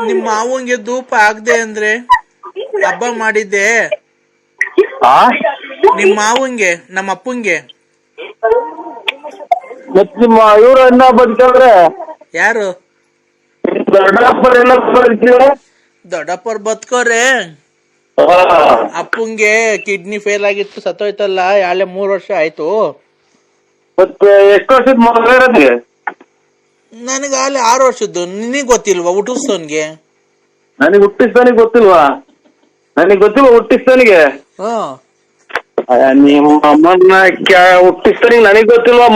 ನಿಮ್ ಮಾವಂಗೆ ಧೂಪ ಆಗದೆ ಅಂದ್ರೆ ಹಬ್ಬ ಮಾಡಿದ್ದೆ. ನಿಮ್ ಮಾವಂಗೆ ನಮ್ಮ ಅಪ್ಪಂಗೆ ಮತ್ ನಿಮ್ಮ ಇವ್ರು ಅನ್ನ ಬದುಕಂದ್ರೆ ಯಾರು ದೊಡ್ಡಪ್ಪರ್ ಎಲ್ಲ ಬದುಕಿದ್ರೆ ದೊಡ್ಡಪ್ಪರ್ ಬದುಕೋರೆ. ಅಪ್ಪಂಗೆ ಕಿಡ್ನಿ ಫೇಲ್ ಆಗಿತ್ತು, ಸತ್ತೋಯ್ತಲ್ಲ, ಯಾಳೆ 3 ವರ್ಷ ಆಯ್ತು. ಮತ್ತೆ ಎಷ್ಟು ವರ್ಷದ ಮಗ ಇರೋದಿಗೆ? ನನಗ ಅಲ್ಲಿ 6 ವರ್ಷದ್ದು. ನಿನಗ್ ಗೊತ್ತಿಲ್ವಾ ಹುಟ್ಟಿಸ್ತವನ್ಗೆ? ನನಗೆ ಹುಟ್ಟಿಸ್ತಾನಿಗೆ ಗೊತ್ತಿಲ್ವಾ? ನನಗೆ ಗೊತ್ತಿಲ್ವಾ ಹುಟ್ಟಿಸ್ತಾನಿಗೆ? ನಿಮ್ಮ ಅಮ್ಮನ ಹುಟ್ಟಿಸ್ತಾನಿಗೆ ನನಗ್ ಗೊತ್ತಿಲ್ವಾ?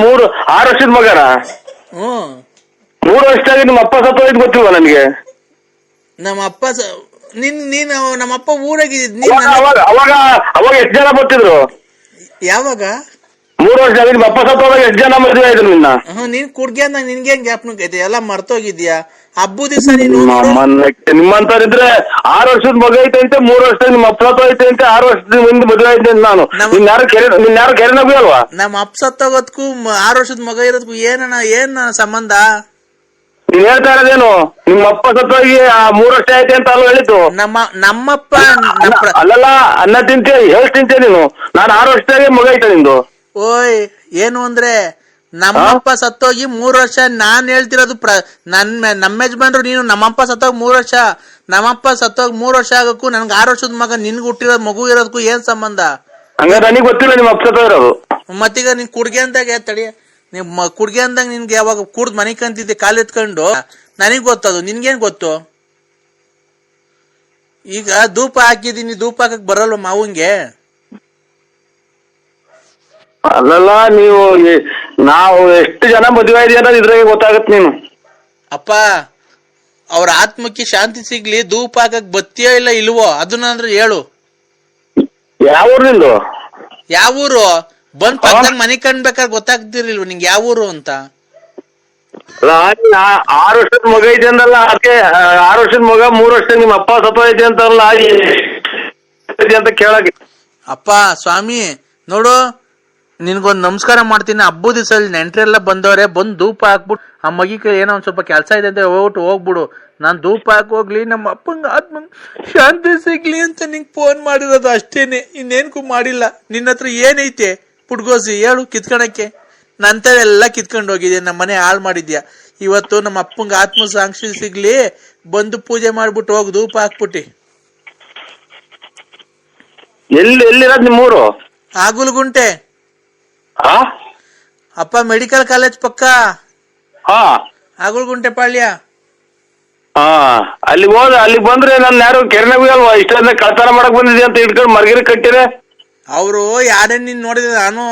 6 ವರ್ಷದ ಮಗನ? 3 ವರ್ಷದಾಗಿ ನಿಮ್ಮ ಅಪ್ಪ ಸತ್ತೋಯ್ತು ಗೊತ್ತಿಲ್ವಾ ನನಗೆ? ನಮ್ಮ ಅಪ್ಪ ನೀನ್ ನಮ್ಮಪ್ಪ ಊರಾಗಿದ್ದ. ಅವಾಗ ಎಷ್ಟು ಜನ ಬರ್ತಿದ್ರು? ಯಾವಾಗ? 3 ವರ್ಷದಾಗ ನಿಮ್ಮ ಅಪ್ಪ ಸತ್ತೋದಾಗ ಎಷ್ಟು ಜನ ಮದುವೆ ಆಯ್ತು ನಿನ್ನ? ನೀನ್ ಕುಡ್ಗ್ಯಾನ ನಿನ್ಗೆ ಜ್ಞಾಪನ ಐತೆ? ಎಲ್ಲ ಮರ್ತೋಗಿದ್ಯಾ? ಹಬ್ಬ ದಿವಸ ನೀನು ನಿಮ್ಮಂತವ್ರಿದ್ರೆ 6 ವರ್ಷದ ಮಗ ಐತೆ ಅಂತೆ, 3 ವರ್ಷದಾಗ ನಿಮ್ಮ ಅಪ್ಪ ಸತ್ತೋಯ್ತೆ ಅಂತೆ, 6 ವರ್ಷದ ಮುಂದೆ ಮದುವೆ ಆಯ್ತು ಅಂತ ನಾನು. ನಿನ್ಯಾರು ಕೆರೆನಬಿ ಅಲ್ವಾ? ನಮ್ಮ ಅಪ್ಪ ಸತ್ತೋಗೋದಕ್ಕೂ 6 ವರ್ಷದ ಮಗ ಇರೋದಕ್ಕೂ ಏನ್ ಸಂಬಂಧ? ನೀನ್ ಹೇಳ್ತಾ ಇರೋದೇನು? ನಿಮ್ಮ ಅಪ್ಪ ಸತ್ತೋಗಿ 3 ವರ್ಷ ಆಯ್ತು ಅಂತ ಅಲ್ವಾ ಹೇಳಿದ್ದು? ನಮ್ಮಪ್ಪ ಅಲ್ಲಲ್ಲ, ಅನ್ನ ತಿಂತೆ ಹೇಳ್ ತಿಂತೆ ನೀನು. ನಾನು 6 ವರ್ಷದಾಗೆ ಮಗ ಐತೆ ನಿಂದು. ಓಯ್ ಏನು ಅಂದ್ರೆ ನಮ್ಮಪ್ಪ ಸತ್ತೋಗಿ 3 ವರ್ಷ. ನಾನ್ ಹೇಳ್ತಿರೋದು ನಮ್ಮ ಯಜಮಾನ್ರು. ನೀನು ನಮ್ಮಪ್ಪ ಸತ್ತೋಗಿ 3 ವರ್ಷ, ನಮ್ಮಪ್ಪ ಸತ್ತೋಗಿ 3 ವರ್ಷ ಆಗಕ್ಕೂ ನನ್ಗೆ 6 ವರ್ಷದ ಮಗ ನಿನ್ಗೆ ಹುಟ್ಟಿರೋದು ಮಗು ಇರೋದಕ್ಕೂ ಏನ್ ಸಂಬಂಧ? ಹಂಗ ನನಗೆ ಗೊತ್ತಿಲ್ಲ ನಿಮ್ಮ ಅಪ್ಪ ಸತ್ತೋಗಿರೋದು. ಮತ್ತೀಗ ನೀನ್ ಕುಡ್ಗೆ ಅಂದಾಗ ತಡಿ, ನೀವ್ ಕುಡ್ಗೆ ಅಂದಾಗ ನಿನ್ಗೆ ಯಾವಾಗ ಕುಡ್ದು ಮನೆ ಕಂತಿದ್ದೆ ಕಾಲು ಎತ್ಕೊಂಡು? ನನಗ್ ಗೊತ್ತದು, ನಿನ್ಗೇನ್ ಗೊತ್ತು? ಈಗ ಧೂಪ ಹಾಕಿದೀನಿ, ಧೂಪ ಹಾಕಕ್ ಬರಲ್ವ ಮಾವಂಗೆ? ಅಲ್ಲಲ್ಲ, ನಾವು ಎಷ್ಟು ಜನ ಮದುವೆ ಇದೆಯಾ ಅನ್ನೋದು ಇದ್ರಾಗೆ ಗೊತ್ತಾಗತ್ ನೀನು. ಅಪ್ಪ, ಅವ್ರ ಆತ್ಮಕ್ಕೆ ಶಾಂತಿ ಸಿಗ್ಲಿ, ಧೂಪ ಹಾಕಕ್ ಬತ್ತಿಯೋ ಇಲ್ಲ ಇಲ್ವೋ ಅದನ್ನ ಅಂದ್ರೆ ಹೇಳು. ಯಾವ ಊರ್ನಿಂದು? ಯಾವ ಊರು? ಬಂದ್ ಪಕ್ಕದಲ್ಲಿ ಮನೆ ಕಂಡ್ಬೇಕಾದ್ರೆ ಗೊತ್ತಾಗ್ತಿರ್ಲಿಲ್ವ ನಿಂಗೆ ಯಾವ ಊರು ಅಂತ? 6 ವರ್ಷದ ಮಗ ಐತೆ ಅಂದಲ್ಲ, ಅದಕ್ಕೆ 6 ವರ್ಷದ ಮಗ 3 ವರ್ಷದ ನಿಮ್ಮ ಅಪ್ಪ ಸತ್ತೋಯ್ತೆ ಅಂತಲ್ಲ ಅಂತ ಕೇಳಕ್ಕೆ. ಅಪ್ಪ ಸ್ವಾಮಿ ನೋಡು, ನಿನ್ಗೊಂದ್ ನಮಸ್ಕಾರ ಮಾಡ್ತೀನಿ. ಹಬ್ಬದ ದಿವಸ ನೆಂಟ್ರೆಲ್ಲ ಬಂದವ್ರೆ, ಬಂದ್ ಧೂಪ ಹಾಕ್ಬಿಟ್ಟು ಆ ಮಗಿ ಕೈ ಏನೋ ಒಂದ್ ಸ್ವಲ್ಪ ಕೆಲಸ ಇದೆ ಅಂತ ಹೋಗ್ಬಿಡು. ನಾನ್ ಧೂಪ ಹಾಕೋಗ್ಲಿ, ನಮ್ಮ ಅಪ್ಪಂಗ ಆತ್ಮ ಶಾಂತಿ ಸಿಗ್ಲಿ ಅಂತ ನಿಂಗೆ ಫೋನ್ ಮಾಡಿರೋದು ಅಷ್ಟೇನೆ, ಇನ್ನೇನ್ಕು ಮಾಡಿಲ್ಲ. ನಿನ್ನ ಹತ್ರ ಏನೈತೆ ಪುಡ್ಗೋಸಿ ಹೇಳು ಕಿತ್ಕೊಳಕ್ಕೆ? ನಂತವೆಲ್ಲ ಕಿತ್ಕೊಂಡು ಹೋಗಿದ್ಯಾ, ನಮ್ಮ ಮನೆ ಹಾಳು ಮಾಡಿದ್ಯಾ. ಇವತ್ತು ನಮ್ಮ ಅಪ್ಪಂಗ ಆತ್ಮ ಸಾಕ್ಷಿ ಸಿಗ್ಲಿ, ಬಂದು ಪೂಜೆ ಮಾಡ್ಬಿಟ್ಟು ಹೋಗ್ ಧೂಪ ಹಾಕ್ಬಿಟ್ಟಿ. ಎಲ್ಲಿರೋದ್ ನಿಮ್ಮೂರು? ಆಗುಲ್ಗುಂಟೆ ಅಪ್ಪ, ಮೆಡಿಕಲ್ ಕಾಲೇಜ್ ಪಕ್ಕ ಆಗುಲ್ಗುಂಟೆ ಪಾಳ್ಯ. ಅಲ್ಲಿ ಬಂದ್ರೆ ನನ್ ಯಾರು ಕೆರೆನಬಿ ಅಲ್ವಾ? ಇಷ್ಟೊಂದ ಕಳ್ತನ ಮಾಡಕ್ ಬಂದಿದ್ಯಾ ಅಂತ ಇಟ್ಕೊಂಡು ಮರ್ಗಿರಿ ಕಟ್ಟಿರ ಅವರು. ಯಾರೇ ನೀನ್ ನೋಡಿದ್ರೆ, ನಾನು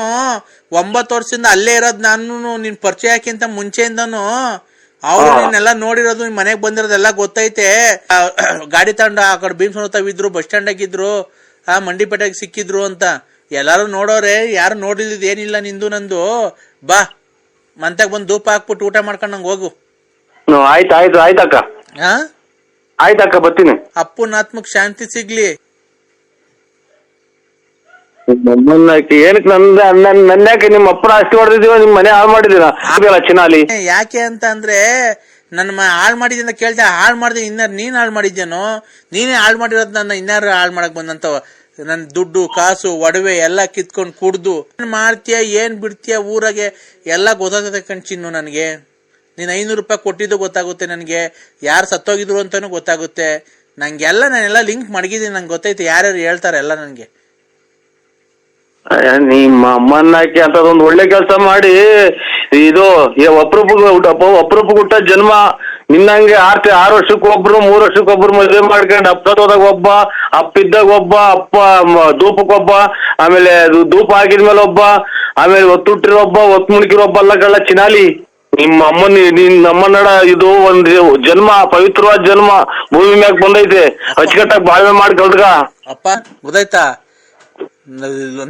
9 ವರ್ಷದಿಂದ ಅಲ್ಲೇ ಇರೋದ್. ನಾನು ನಿನ್ ಪರಿಚಯ ಹಾಕಿಂತ ಮುಂಚೆಯಿಂದನು ಅವ್ರು ನಿನ್ನೆಲ್ಲ ನೋಡಿರೋದು, ನಿನ್ ಮನೆಗ್ ಬಂದಿರೋದೆಲ್ಲ ಗೊತ್ತೈತೆ. ಗಾಡಿ ತಗೊಂಡ ಆ ಕಡೆ ಭೀಮ್ಸೋತಾವಿದ್ರು, ಬಸ್ ಸ್ಟ್ಯಾಂಡ್ ಆಗಿದ್ರು, ಮಂಡಿಪೇಟೆಗೆ ಸಿಕ್ಕಿದ್ರು ಅಂತ ಎಲ್ಲಾರು ನೋಡೋರೆ. ಯಾರು ನೋಡಿದ್ ಏನಿಲ್ಲ ನಿಂದು ನಂದು. ಬಾ ಮಂತಾಗ ಬಂದ್ ಧೂಪ ಹಾಕ್ಬಿಟ್ಟು ಊಟ ಮಾಡ್ಕೊಂಡ್ ನಂಗೆ ಹೋಗು. ಆಯ್ತಕ್ಕ, ಆಯ್ತಕ್ಕ, ಬರ್ತೀನಿ. ಅಪ್ಪನ ಆತ್ಮಕ್ ಶಾಂತಿ ಸಿಗ್ಲಿ. ಏನಕ್ಕೆ ನನ್ಯಾಕೆ ನಿಮ್ಮ ಅಪ್ಪನ ಆಸ್ತಿ ಹೊಡೆದಿದೀವ, ನಿಮ್ ಮನೆ ಹಾಳು ಮಾಡಿದೀರ ಚಿನಾಲಿ? ಯಾಕೆ ಅಂತ ಅಂದ್ರೆ ನನ್ನ ಹಾಳು ಮಾಡಿದ್ಯ ಅಂತ ಕೇಳ್ತಾ, ಹಾಳು ಮಾಡ್ದೆ ಇನ್ನಾರು ನೀನ್ ಹಾಳು ಮಾಡಿದ್ಯಾನೋ? ನೀನೇ ಹಾಳು ಮಾಡಿರೋದ್ ನನ್ನ ಇನ್ನಾರು ಹಾಳು ಮಾಡಕ್ ಬಂದಂತವ. ನನ್ ದುಡ್ಡು ಕಾಸು ಒಡವೆ ಎಲ್ಲ ಕಿತ್ಕೊಂಡ್ ಕುಡ್ದು ಏನ್ ಮಾಡ್ತೀಯ, ಏನ್ ಬಿಡ್ತೀಯ ಊರಾಗೆ ಎಲ್ಲ ಗೊತ್ತಾಗುತ್ತೆ ಕಣ್ಚಿನ್ನು. ನನ್ಗೆ ನೀನ್ 500 ರೂಪಾಯಿ ಕೊಟ್ಟಿದ್ದು ಗೊತ್ತಾಗುತ್ತೆ, ನನ್ಗೆ ಯಾರು ಸತ್ತೋಗಿದ್ರು ಅಂತಾನು ಗೊತ್ತಾಗುತ್ತೆ. ನಾನೆಲ್ಲ ಲಿಂಕ್ ಮಡಗಿದೀನಿ, ನಂಗೆ ಗೊತ್ತೈತೆ ಯಾರ್ಯಾರು ಹೇಳ್ತಾರೆ ಎಲ್ಲ ನನ್ಗೆ. ನಿಮ್ಮ ಅಮ್ಮನಾಕಿ ಅಂತದೊಂದು ಒಳ್ಳೆ ಕೆಲಸ ಮಾಡಿ, ಇದು ಅಪರೂಪ ಹುಟ್ಟ ಜನ್ಮ. ನಿನ್ನಂಗೆ 6 ವರ್ಷಕ್ಕೊಬ್ರು 3 ವರ್ಷಕ್ಕೊಬ್ರು ಮದುವೆ ಮಾಡ್ಕೊಂಡು ಅಪ್ಪದಾಗ ಒಬ್ಬ, ಅಪ್ಪಿದ್ದಾಗ ಒಬ್ಬ, ಅಪ್ಪ ಧೂಪಕ್ಕೊಬ್ಬ, ಆಮೇಲೆ ಧೂಪ ಹಾಕಿದ್ಮೇಲೆ ಒಬ್ಬ, ಆಮೇಲೆ ಒತ್ತುಟ್ಟಿರೋ ಒಬ್ಬ, ಒತ್ತು ಮುಳುಕಿರೋ ಒಬ್ಬ ಅಲ್ಲ ಚಿನಾಲಿ. ನಿನ್ನ ಅಮ್ಮನಡ ಇದು ಒಂದು ಜನ್ಮ, ಪವಿತ್ರವಾದ ಜನ್ಮ ಭೂಮಿ ಮ್ಯಾಗ ಬಂದೈತೆ. ಅಚ್ಚುಕಟ್ಟಾಗಿ ಬಾಳ್ವೆ ಮಾಡಿ ಕಲ್ತ್ಗ. ಅಪ್ಪ ಗೊತ್ತಾಯ್ತಾ?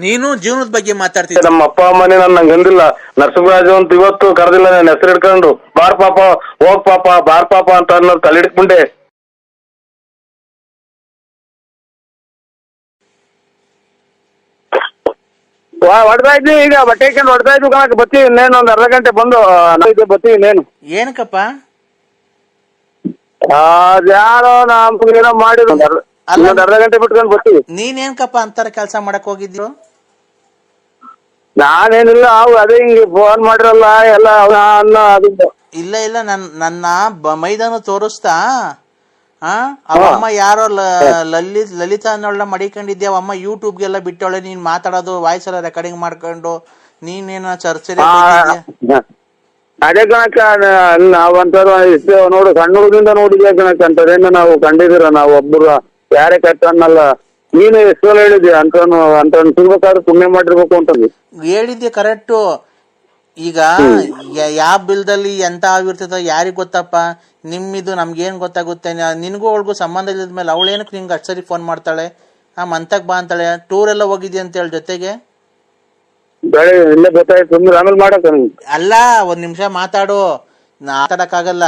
ನೀನು ಜೀವನದ ಬಗ್ಗೆ ಮಾತಾಡ್ತಿದ್ದ. ನಮ್ಮ ಅಪ್ಪ ಅಮ್ಮನೇ ನಂಗೆ ಅಂದಿಲ್ಲ, ನರಸಿಂಹರಾಜು ಅಂತ ಇವತ್ತು ಕರೆದಿಲ್ಲ. ನನ್ನ ಹೆಸರು ಹಿಡ್ಕೊಂಡು ಬಾರ್ ಪಾಪ, ಹೋಗ್ ಪಾಪ, ಬಾರ್ ಪಾಪ ಅಂತ ಅನ್ನೋದು ತಲೆಹಿಡ್ಕೊಂಡೆ. ಹೊಡ್ತಾ ಇದ್ವಿ, ಈಗ ಬಟ್ಟೆ ಹಾಕೊಂಡು ಹೊಡ್ತಾ ಇದ್ವಿ ಕಣಕ್. ಬರ್ತೀವಿ ಇನ್ನೇನು, 1 ಅರ್ಧ ಗಂಟೆ ಬಂದು ಬರ್ತೀವಿ ಇನ್ನೇನು. ಏನಕ್ಕಪ್ಪ? ಅದ್ಯಾರೋ ನಮ್ಗೇನೋ ಮಾಡಿದ್ರು ಇನ್ನೊಂದ್ ಅರ್ಧ ಗಂಟೆ ಬಿಟ್ಕೊಂಡು ಬರ್ತೀವಿ. ನೀನೇನ್ಕಪ್ಪ ಅಂತಾರ ಕೆಲ್ಸ ಮಾಡಕ್ ಹೋಗಿದ್ಯೋ? ನಾನೇನಿಲ್ಲ, ಅವು ಅದೇ ಹಿಂಗೆ ಫೋನ್ ಮಾಡಿರಲ್ಲ ಎಲ್ಲ ಅದು. ಇಲ್ಲ ನನ್ನ ಮೈದಾನ ತೋರಿಸ್ತಾ ಅವಮ್ಮ ಯಾರೋ ಲಲಿತಾ ಅನ್ನೋಳ ಮಡಿಕೊಂಡಿದ್ದೆ, ಅವಮ್ಮ ಯೂಟ್ಯೂಬ್ಗೆಲ್ಲ ಬಿಟ್ಟವಳೆ, ನೀನ್ ಮಾತಾಡೋದು ವಾಯ್ಸ್ ಎಲ್ಲ ರೆಕಾರ್ಡಿಂಗ್ ಮಾಡ್ಕೊಂಡು ನೀನೇನ ಚರ್ಚೆ. ಅದೇ ಕಣಕ್ಕ, ನಾವಂತಾರ ಇಷ್ಟು ನೋಡು ಸಣ್ಣ ಹುಡುಗಿಂದ ನೋಡಿದ್ಯಾ ಕಣಕ್ಕ, ಅಂತದೇನು ನಾವು ಕಂಡಿದ್ದೀರ ನಾವು ಒಬ್ಬರು ಯಾರೇ ಕಷ್ಟ ಅನ್ನಲ್ಲ. ನೀನು ಎಷ್ಟು ಸಲ ಹೇಳಿದ್ಯಾ ಅಂತ ಸಿಗ್ಬೇಕಾದ್ರೆ ಪುಣ್ಯ ಮಾಡಿರ್ಬೇಕು ಅಂತ ಹೇಳಿದ್ದೆ. ಕರೆಕ್ಟು. ಈಗ ಯಾವ ಬಿಲ್ದಲ್ಲಿ ಎಂತ ಆಗಿರ್ತದ ಯಾರಿಗ್ ಗೊತ್ತಪ್ಪ, ನಿಮ್ಮಿದು ನಮ್ಗೇನ್ ಗೊತ್ತಾಗುತ್ತೆ? ನಿನ್ಗೂ ಅವಳಿಗೂ ಸಂಬಂಧ ಇಲ್ಲದ್ಮೇಲೆ ಅವಳೇನಕ್ಕೆ ನಿಂಗೆ ಅಷ್ಟು ಸರಿ ಫೋನ್ ಮಾಡ್ತಾಳೆ? ಮಂತಕ್ ಬಾ ಅಂತಾಳೆ, ಟೂರ್ ಎಲ್ಲ ಹೋಗಿದ್ಯಾ ಅಂತ ಹೇಳಿ ಜೊತೆಗೆ. ಬೆಳೆ ಇಲ್ಲೇ ಗೊತ್ತಾಯ್ತು, ಆಮೇಲೆ ಮಾಡಕ್ಕ. ಅಲ್ಲ, ಒಂದ್ ನಿಮಿಷ ಮಾತಾಡು, ಮಾತಾಡಕ್ಕಾಗಲ್ಲ.